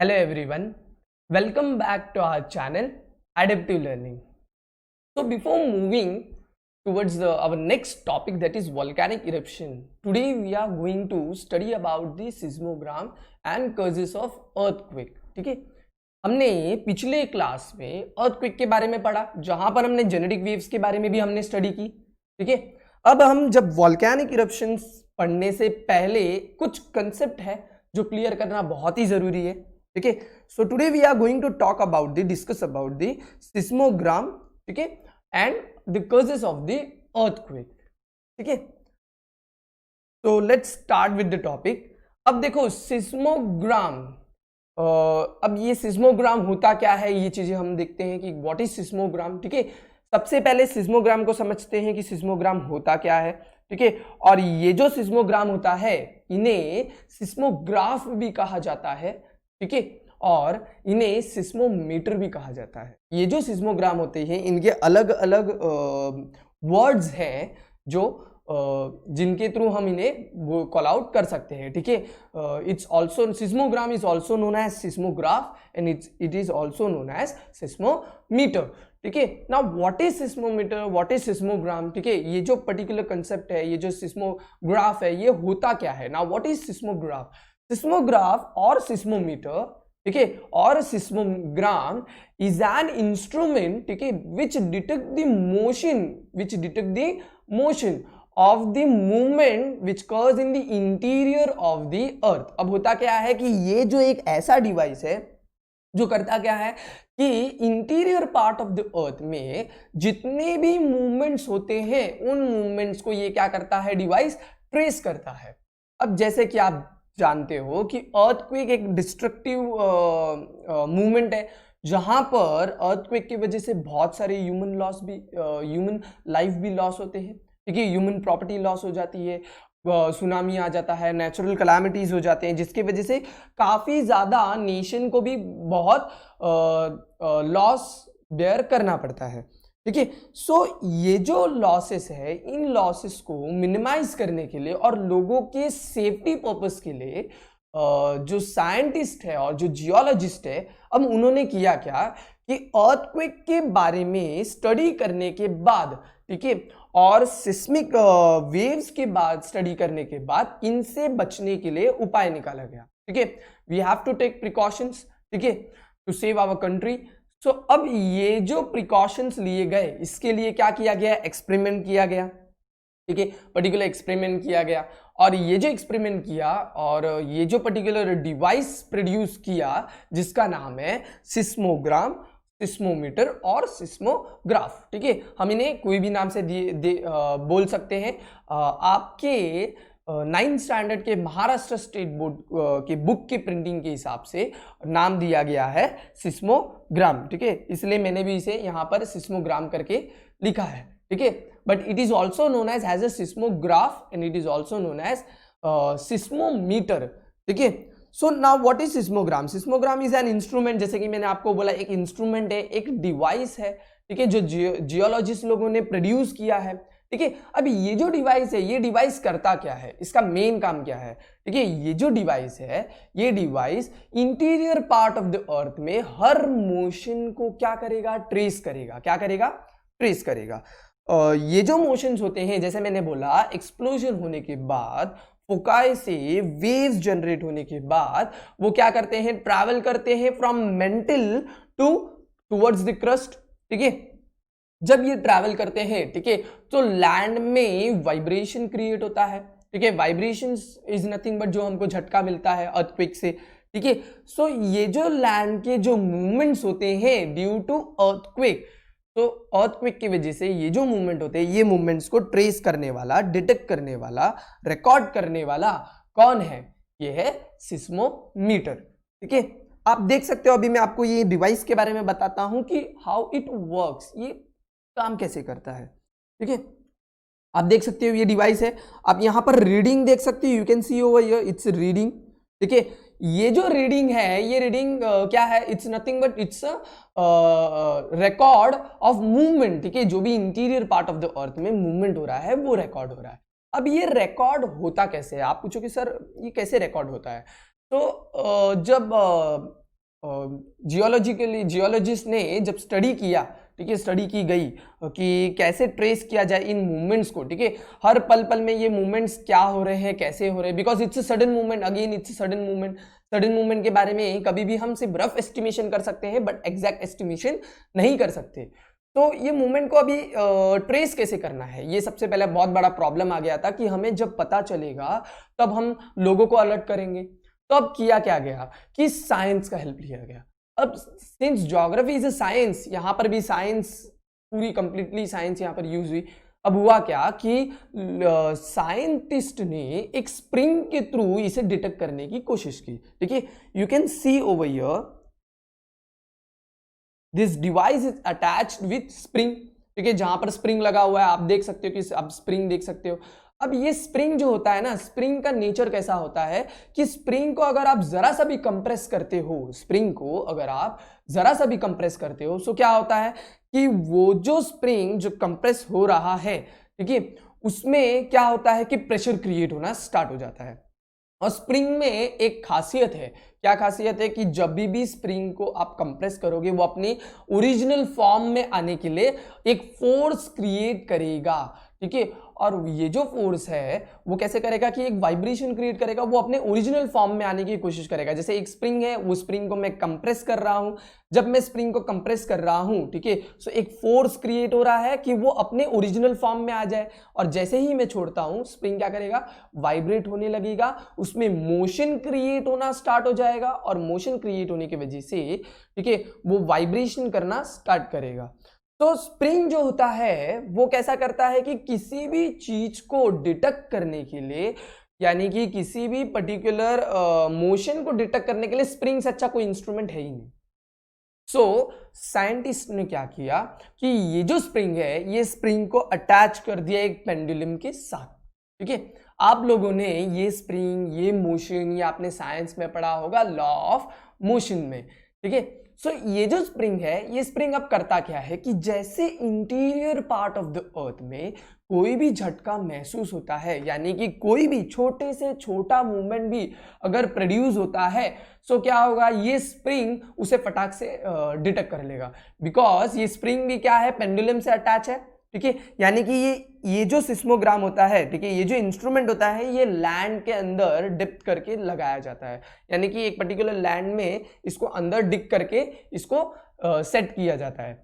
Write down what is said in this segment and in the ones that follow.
Hello everyone, welcome back to our channel Adaptive Learning. So before moving towards our next topic, that is volcanic eruption, today we are going to study about the seismogram and causes of earthquake. ठीक है, हमने पिछले class में earthquake के बारे में पढ़ा, जहां पर हमने जेनेटिक वेव्स के बारे में भी हमने स्टडी की. ठीक है, अब हम जब volcanic eruptions पढ़ने से पहले कुछ कंसेप्ट है जो क्लियर करना बहुत ही जरूरी है. ठीक है, so today we are going to talk about the discuss about the seismogram. ठीक है, and the causes of the earthquake. ठीक है, तो let's start with the topic. अब देखो सिस्मोग्राम, अब ये सिस्मोग्राम होता क्या है, ये चीजें हम देखते हैं कि व्हाट इज सिस्मोग्राम. ठीक है, सबसे पहले सिस्मोग्राम को समझते हैं कि सिस्मोग्राम होता क्या है. ठीक है, और ये जो सिस्मोग्राम होता है इन्हें सिस्मोग्राफ भी कहा जाता है. ठीक है, और इन्हें सिस्मोमीटर भी कहा जाता है. ये जो सिस्मोग्राम होते हैं इनके अलग अलग वर्ड्स हैं जो जिनके थ्रू हम इन्हें कॉल आउट कर सकते हैं. ठीक है, it's also seismogram is also known as seismograph and it is also known as seismometer. ठीक है, now what is seismometer, what is seismogram. ठीक है, ये जो पर्टिकुलर कंसेप्ट है, ये जो सिस्मोग्राफ है, ये होता क्या है. Now what is seismograph. Seismograph और सिस्मोमीटर, ठीक है, और सिस्मोग्राम इज एन इंस्ट्रूमेंट, ठीक है, which detect the motion of the movement which occurs in the interior of the earth. अब होता क्या है कि ये जो एक ऐसा डिवाइस है जो करता क्या है कि इंटीरियर पार्ट ऑफ द अर्थ में जितने भी मूवमेंट्स होते हैं उन मूवमेंट्स को ये क्या करता है, डिवाइस ट्रेस करता है. अब जैसे कि आप जानते हो कि अर्थक्वेक एक डिस्ट्रक्टिव मूवमेंट है, जहां पर अर्थक्वेक की वजह से बहुत सारे ह्यूमन लाइफ भी लॉस होते हैं. ठीक है, ह्यूमन प्रॉपर्टी लॉस हो जाती है, सुनामी आ जाता है, नेचुरल कैलामिटीज हो जाते हैं, जिसकी वजह से काफी ज्यादा नेशन को भी बहुत लॉस बेयर करना पड़ता है. ठीक है, सो ये जो लॉसेस है, इन लॉसेस को मिनिमाइज करने के लिए और लोगों के सेफ्टी पर्पस के लिए जो साइंटिस्ट है और जो जियोलॉजिस्ट है, अब उन्होंने किया क्या कि अर्थक्वेक के बारे में स्टडी करने के बाद, ठीक है, और सिस्मिक वेव्स के बाद स्टडी करने के बाद इनसे बचने के लिए उपाय निकाला गया. ठीक है, we have to take precautions, ठीक है, to save our country. So अब ये जो प्रिकॉशंस लिए गए, इसके लिए क्या किया गया, एक्सपेरिमेंट किया गया. ठीक है, पर्टिकुलर एक्सपेरिमेंट किया गया, और ये जो एक्सपेरिमेंट किया और ये जो पर्टिकुलर डिवाइस प्रोड्यूस किया जिसका नाम है सिस्मोग्राम, सिस्मोमीटर और सिस्मोग्राफ. ठीक है, हम इन्हें कोई भी नाम से बोल सकते हैं. आपके 9th स्टैंडर्ड के महाराष्ट्र स्टेट बोर्ड के बुक के प्रिंटिंग के हिसाब से नाम दिया गया है सिस्मोग्राम. ठीक है, इसलिए मैंने भी इसे यहाँ पर सिस्मोग्राम करके लिखा है. ठीक है, but it is also known as a seismograph and it is also known as seismometer. ठीक है, so now what is seismogram. Seismogram is an instrument, जैसे कि मैंने आपको बोला, एक इंस्ट्रूमेंट है, एक डिवाइस है. ठीक है, जो जियोलॉजिस्ट लोगों ने प्रोड्यूस किया है. ठीक है, अभी ये जो डिवाइस है, ये डिवाइस करता क्या है, इसका मेन काम क्या है. ठीक है, ये जो डिवाइस है, ये device interior part of the अर्थ में हर मोशन को क्या करेगा, ट्रेस करेगा. क्या करेगा, ट्रेस करेगा. ये जो मोशंस होते हैं, जैसे मैंने बोला, एक्सप्लोजन होने के बाद, फोकाई से वेव्स जनरेट होने के बाद वो क्या करते हैं, ट्रैवल करते हैं from mental towards the crust. ठीक है, जब ये ट्रैवल करते हैं, ठीक है, तो लैंड में वाइब्रेशन क्रिएट होता है. ठीक है, वाइब्रेशन इज नथिंग बट जो हमको झटका मिलता है अर्थक्वेक से. ठीक है, सो ये जो लैंड के जो मूवमेंट्स होते हैं ड्यू टू अर्थक्वेक, तो अर्थक्वेक की वजह से ये जो मूवमेंट होते हैं, ये मूवमेंट्स को ट्रेस करने वाला, डिटेक्ट करने वाला, रिकॉर्ड करने वाला कौन है, ये है सिस्मोमीटर. ठीक है, आप देख सकते हो, अभी मैं आपको ये डिवाइस के बारे में बताता हूं कि हाउ इट वर्क्स, ये काम कैसे करता है. ठीक है, आप देख सकते हो ये डिवाइस है, आप यहां पर रीडिंग देख सकते हो, you can see over here it's reading. ठीक है, ये जो रीडिंग है, ये रीडिंग क्या है, it's nothing but it's record of movement. ठीक है, जो भी इंटीरियर पार्ट ऑफ द अर्थ में मूवमेंट हो रहा है वो रिकॉर्ड हो रहा है. अब ये रिकॉर्ड होता कैसे है, आप पूछो कि सर ये कैसे रिकॉर्ड होता है. तो जब जियोलॉजिस्ट ने जब स्टडी किया, ठीक है, स्टडी की गई कि कैसे ट्रेस किया जाए इन मूवमेंट्स को, ठीक है, हर पल पल में ये मूवमेंट्स क्या हो रहे हैं, कैसे हो रहे हैं, because it's a sudden movement, again it's a sudden movement. Sudden movement के बारे में कभी भी हम सिर्फ रफ एस्टिमेशन कर सकते हैं, बट एग्जैक्ट एस्टिमेशन नहीं कर सकते। तो ये मूवमेंट को अभी ट्रेस कैसे करना है, ये सबसे पहले बहुत बड़ा प्रॉब्लम आ गया था कि हमें जब पता चलेगा तब हम लोगों को अलर्ट करेंगे। तो अब किया क्या गया कि साइंस का हेल्प लिया गया। अब since geography is a science, यहां पर भी साइंस, पूरी कंप्लीटली साइंस यहां पर यूज हुई। अब हुआ क्या कि साइंटिस्ट ने एक स्प्रिंग के थ्रू इसे डिटेक्ट करने की कोशिश की, ठीक है। You can see over here this device is attached with spring, ठीक है, जहां पर स्प्रिंग लगा हुआ है, आप देख सकते हो कि आप स्प्रिंग देख सकते हो। अब ये स्प्रिंग जो होता है ना, स्प्रिंग का नेचर कैसा होता है कि स्प्रिंग को अगर आप जरा सा भी कंप्रेस करते हो, स्प्रिंग को अगर आप जरा सा भी कंप्रेस करते हो, तो क्या होता है कि वो जो स्प्रिंग जो कंप्रेस हो रहा है, ठीक है, उसमें क्या होता है कि प्रेशर क्रिएट होना स्टार्ट हो जाता है। और स्प्रिंग में एक खासियत है, क्या खासियत है कि जब भी स्प्रिंग को आप कंप्रेस करोगे, वो अपनी ओरिजिनल फॉर्म में आने के लिए एक फोर्स क्रिएट करेगा, ठीक है। और ये जो फोर्स है वो कैसे करेगा कि एक वाइब्रेशन क्रिएट करेगा, वो अपने ओरिजिनल फॉर्म में आने की कोशिश करेगा। जैसे एक स्प्रिंग है, वो स्प्रिंग को मैं कंप्रेस कर रहा हूं, जब मैं स्प्रिंग को कंप्रेस कर रहा हूं, ठीक है, सो एक फोर्स क्रिएट हो रहा है कि वो अपने ओरिजिनल फॉर्म में आ जाए। और जैसे ही मैं छोड़ता हूं, स्प्रिंग क्या करेगा, वाइब्रेट होने लगेगा, उसमें मोशन क्रिएट होना स्टार्ट हो जाएगा, और मोशन क्रिएट होने की वजह से, ठीक है, वो वाइब्रेशन करना स्टार्ट करेगा। तो स्प्रिंग जो होता है वो कैसा करता है कि किसी भी चीज को डिटेक्ट करने के लिए, यानी कि किसी भी पर्टिकुलर मोशन को डिटेक्ट करने के लिए स्प्रिंग से अच्छा कोई इंस्ट्रूमेंट है ही नहीं। सो साइंटिस्ट ने क्या किया कि ये जो स्प्रिंग है, ये स्प्रिंग को अटैच कर दिया एक पेंडुलम के साथ, ठीक है। आप लोगों ने ये स्प्रिंग, ये मोशन, ये आपने साइंस में पढ़ा होगा लॉ ऑफ मोशन में, ठीक है। सो ये जो स्प्रिंग है, ये स्प्रिंग अब करता क्या है कि जैसे इंटीरियर पार्ट ऑफ द अर्थ में कोई भी झटका महसूस होता है, यानी कि कोई भी छोटे से छोटा मूवमेंट भी अगर प्रोड्यूस होता है, सो क्या होगा, ये स्प्रिंग उसे फटाक से डिटेक्ट कर लेगा। बिकॉज ये स्प्रिंग भी क्या है, पेंडुलम से अटैच है, ठीक है। यानी कि ये जो सिस्मोग्राम होता है, ठीक है, ये जो इंस्ट्रूमेंट होता है, ये लैंड के अंदर डिप करके लगाया जाता है, यानी कि एक पर्टिकुलर लैंड में इसको अंदर डिप करके इसको सेट किया जाता है।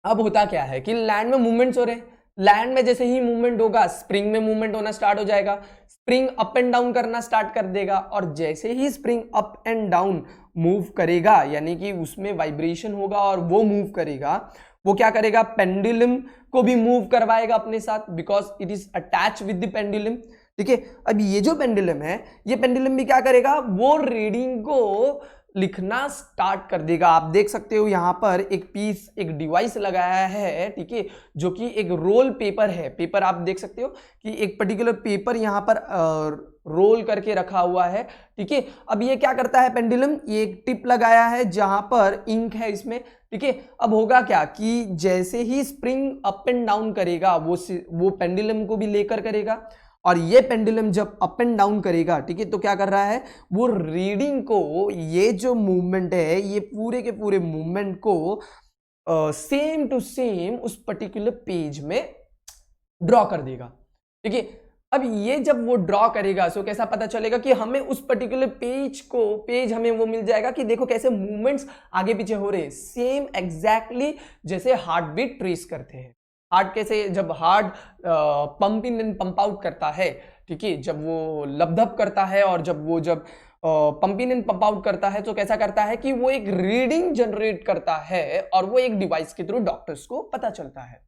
अब होता क्या है कि लैंड में मूवमेंट्स हो रहे हैं, लैंड में जैसे ही मूवमेंट होगा, स्प्रिंग में मूवमेंट होना स्टार्ट हो जाएगा, स्प्रिंग अप एंड डाउन करना स्टार्ट कर देगा, और जैसे ही spring up and down move करेगा, यानी कि उसमें वाइब्रेशन होगा और वो मूव करेगा, वो क्या करेगा, पेंडुलम को भी मूव करवाएगा अपने साथ, because it is attach with the pendulum, ठीक है। अब ये जो पेंडुलम है, ये पेंडुलम भी क्या करेगा, वो रीडिंग को लिखना स्टार्ट कर देगा। आप देख सकते हो यहाँ पर एक पीस, एक डिवाइस लगाया है, ठीक है, जो कि एक रोल पेपर है। पेपर आप देख सकते हो कि एक पर्टिकुलर पेपर यहाँ पर रोल करके रखा हुआ है, ठीक है। अब ये क्या करता है पेंडुलम, ये एक टिप लगाया है जहां पर इंक है इसमें, ठीक है। अब होगा क्या कि जैसे ही स्प्रिंग अप एंड डाउन करेगा, वो पेंडुलम को भी लेकर करेगा, और ये पेंडुलम जब अप एंड डाउन करेगा, ठीक है, तो क्या कर रहा है, वो रीडिंग को, ये जो मूवमेंट है, ये पूरे के पूरे मूवमेंट को सेम टू सेम उस पर्टिकुलर पेज में ड्रॉ कर देगा, ठीक है। अब ये जब वो ड्रॉ करेगा, सो कैसा पता चलेगा कि हमें उस पर्टिकुलर पेज हमें वो मिल जाएगा कि देखो कैसे मूवमेंट्स आगे पीछे हो रहे हैं, सेम एग्जैक्टली जैसे हार्ट बीट ट्रेस करते हैं। हार्ट कैसे, जब heart pump in and pump out करता है, ठीक है, जब वो लबधब करता है और जब pump in and pump out करता है, तो कैसा करता है कि वो एक रीडिंग जनरेट करता है, और वो एक डिवाइस के थ्रू डॉक्टर्स को पता चलता है।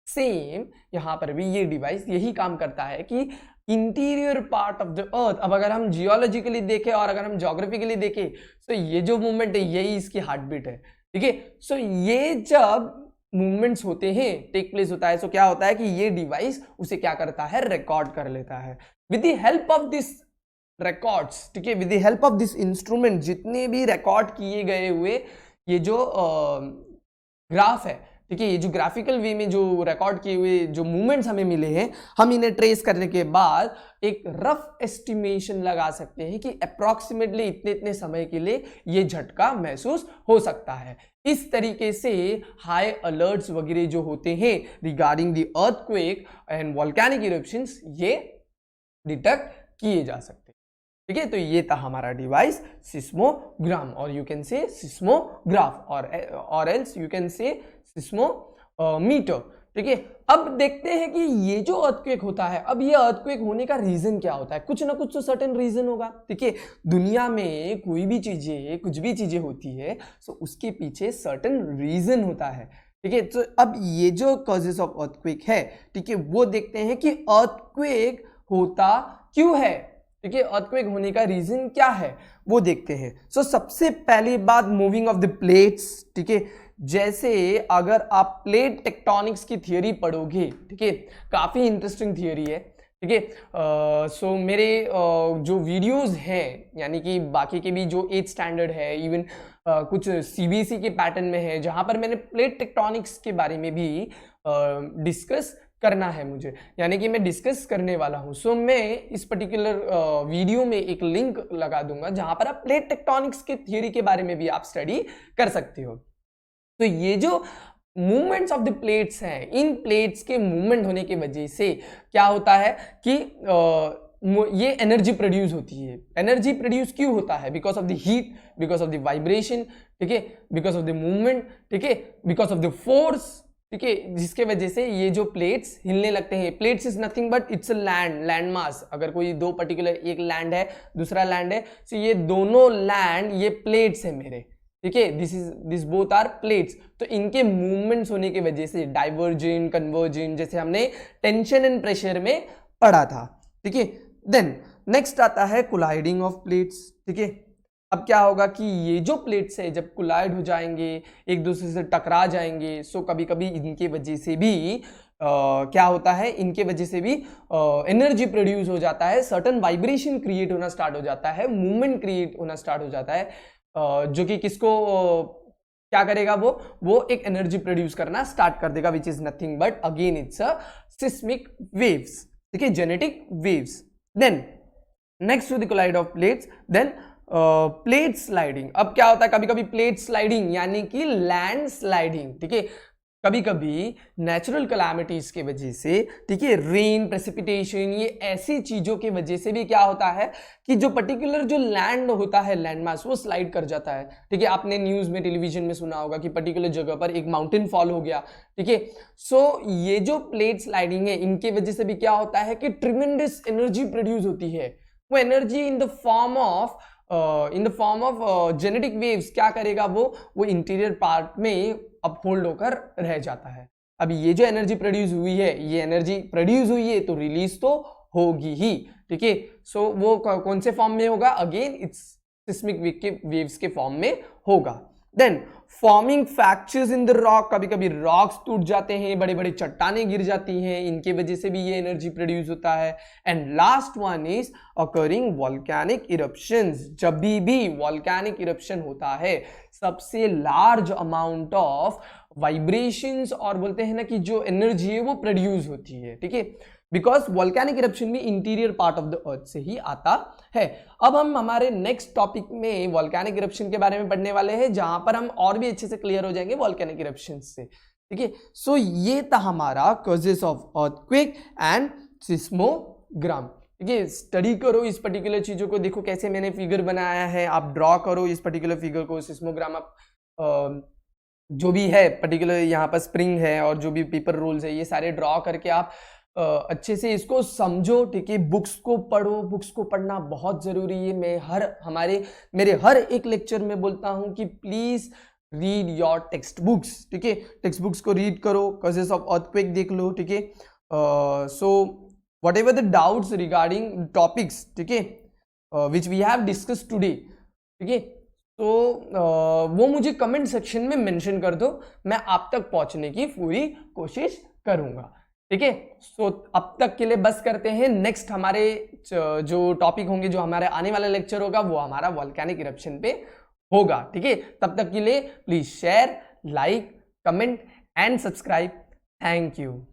सेम यहां पर भी ये डिवाइस यही काम करता है कि interior part of the earth, अब अगर हम जियोलॉजिकली देखें और अगर हम ज्योग्राफिकली देखें, तो ये जो मूवमेंट है यही इसकी हार्ट बीट है, ठीक है। सो ये जब मूवमेंट्स होते हैं, टेक प्लेस होता है, सो क्या होता है कि ये डिवाइस उसे क्या करता है, रिकॉर्ड कर लेता है with the help of this records, ठीक है, with the help of this instrument. जितने भी रिकॉर्ड किए गए हुए ये जो ग्राफ है, ठीक है, ये जो ग्राफिकल वे में जो रिकॉर्ड किए हुए जो मूवमेंट्स हमें मिले हैं, हम इन्हें ट्रेस करने के बाद एक रफ एस्टिमेशन लगा सकते हैं कि अप्रॉक्सीमेटली इतने इतने समय के लिए ये झटका महसूस हो सकता है। इस तरीके से हाई अलर्ट्स वगैरह जो होते हैं regarding the earthquake and volcanic eruptions, ये डिटेक्ट किए जा सकते हैं। ठीक है, तो ये था हमारा डिवाइस सिस्मोग्राम, और यू कैन से सिस्मोग्राफ और else you can say seismometer. ठीक है, अब देखते हैं कि ये जो अर्थक्वेक होता है, अब ये अर्थक्वेक होने का रीजन क्या होता है। कुछ ना कुछ तो सर्टेन रीजन होगा। ठीक है, दुनिया में कोई भी चीजें, कुछ भी चीजें होती है तो उसके पीछे सर्टेन रीजन होता है। ठीक है, तो अब ये जो कॉजेस ऑफ अर्थक्वेक है, ठीक है, वो देखते हैं कि अर्थक्वेक होता क्यों है। ठीक है, अर्थक्वेक होने का रीजन क्या है वो देखते हैं। सो सबसे पहली बात, मूविंग ऑफ द प्लेट्स। ठीक है, जैसे अगर आप प्लेट टेक्टोनिक्स की थियरी पढ़ोगे, ठीक है, काफी इंटरेस्टिंग थियरी है। ठीक है, सो मेरे जो वीडियोस हैं, यानी कि बाकी के भी जो 8th स्टैंडर्ड है, इवन कुछ सीबीएसई के पैटर्न में है, जहां पर मैंने प्लेट टेक्टोनिक्स के बारे में भी डिस्कस करना है मुझे, यानी कि मैं डिस्कस करने वाला हूं। सो मैं इस पर्टिकुलर वीडियो में एक लिंक लगा दूंगा जहां पर आप प्लेट टेक्टोनिक्स के थियरी के बारे में भी आप स्टडी कर सकते हो। तो ये जो मूवमेंट्स ऑफ द प्लेट्स हैं, इन प्लेट्स के मूवमेंट होने की वजह से क्या होता है कि ये एनर्जी प्रोड्यूस होती है। एनर्जी प्रोड्यूस क्यों होता है? Because of the heat, because of the vibration, ठीक है, बिकॉज ऑफ द मूवमेंट, ठीक है, बिकॉज ऑफ द फोर्स, ठीक है, जिसके वजह से ये जो प्लेट्स हिलने लगते हैं। Plates is nothing but it's a land mass. अगर कोई दो पर्टिकुलर, एक लैंड है दूसरा लैंड है, तो ये दोनों लैंड ये प्लेट्स है मेरे। ठीक है, दिस बोथ आर प्लेट्स। तो इनके मूवमेंट्स होने की वजह से डाइवर्जेंट, कन्वर्जेंट, जैसे हमने टेंशन एंड प्रेशर में पढ़ा था। ठीक है, देन नेक्स्ट आता है कोलाइडिंग ऑफ प्लेट्स। ठीक है, अब क्या होगा कि ये जो प्लेट्स है जब कोलाइड हो जाएंगे, एक दूसरे से टकरा जाएंगे, सो कभी कभी इनके वजह से भी क्या होता है, इनके वजह से भी एनर्जी प्रोड्यूस हो जाता है, सर्टन वाइब्रेशन क्रिएट होना स्टार्ट हो जाता है, मूवमेंट क्रिएट होना स्टार्ट हो जाता है, जो कि किसको क्या करेगा, वो एक एनर्जी प्रोड्यूस करना स्टार्ट कर देगा, which is nothing but again it's a seismic waves. ठीक है, genetic waves. Then next to the collide of plates, then plate sliding. अब क्या होता है, कभी कभी प्लेट स्लाइडिंग यानी कि लैंड स्लाइडिंग। ठीक है, कभी कभी नेचुरल कैलामिटीज के वजह से, ठीक है, रेन, प्रेसिपिटेशन, ये ऐसी चीजों की वजह से भी क्या होता है कि जो पर्टिकुलर जो लैंड होता है, लैंड मास, वो स्लाइड कर जाता है। ठीक है, आपने न्यूज में, टेलीविजन में सुना होगा कि पर्टिकुलर जगह पर एक माउंटेन फॉल हो गया। ठीक है, सो ये जो प्लेट स्लाइडिंग है, इनके वजह से भी क्या होता है कि ट्रिमेंडस एनर्जी प्रोड्यूस होती है। वो energy in the form of genetic waves क्या करेगा, वो इंटीरियर पार्ट में अपहोल्ड होकर रह जाता है। अब ये जो एनर्जी प्रोड्यूस हुई है, ये एनर्जी प्रोड्यूस हुई है तो रिलीज तो होगी ही। ठीक है, सो वो कौन से फॉर्म में होगा, अगेन इट्स सिस्मिक वेव्स के फॉर्म में होगा। Then forming fractures in the rock, कभी कभी रॉक्स टूट जाते हैं, बड़े बड़े चट्टानें गिर जाती हैं, इनके वजह से भी ये एनर्जी प्रोड्यूस होता है। And last one is occurring volcanic eruptions. जब भी वॉल्केनिक इरप्शन होता है, सबसे लार्ज अमाउंट ऑफ वाइब्रेशंस और बोलते हैं ना कि जो एनर्जी है वो प्रोड्यूस होती है। ठीक है, बिकॉज वॉल्केनिक इरप्शन भी इंटीरियर पार्ट ऑफ द अर्थ से ही आता है। अब हम हमारे नेक्स्ट टॉपिक में वॉल्केनिक इरप्शन के बारे में पढ़ने वाले हैं, जहां पर हम और भी अच्छे से क्लियर हो जाएंगे वॉल्केनिक इरप्शन से। ठीक है, सो ये था हमारा कॉजेस ऑफ अर्थक्वेक एंड सिस्मोग्राम। ठीक है, स्टडी करो इस पर्टिकुलर चीजों को, देखो कैसे मैंने फिगर बनाया है, आप ड्रॉ करो इस पर्टिकुलर फिगर को। सिस्मोग्राम आप जो भी है पर्टिकुलर, यहाँ पर स्प्रिंग है और जो भी पेपर रोल्स है, ये सारे ड्रॉ करके आप अच्छे से इसको समझो। ठीक है, बुक्स को पढ़ो, बुक्स को पढ़ना बहुत जरूरी है। मैं मेरे हर एक लेक्चर में बोलता हूं कि please read your textbooks. ठीक है, टेक्स्ट बुक्स को रीड करो, कॉजेस ऑफ अर्थक्वेक देख लो। ठीक है, so whatever the doubts regarding topics, ठीक है, which we have discuss today, ठीक है, तो वो मुझे कमेंट सेक्शन में मेंशन कर दो, मैं आप तक पहुंचने की पूरी कोशिश करूंगा। ठीक है, सो अब तक के लिए बस करते हैं। नेक्स्ट हमारे जो टॉपिक होंगे, जो हमारे आने वाला लेक्चर होगा, वो हमारा वॉल्केनिक इरप्शन पे होगा। ठीक है, तब तक के लिए please share, like, comment and subscribe. Thank you.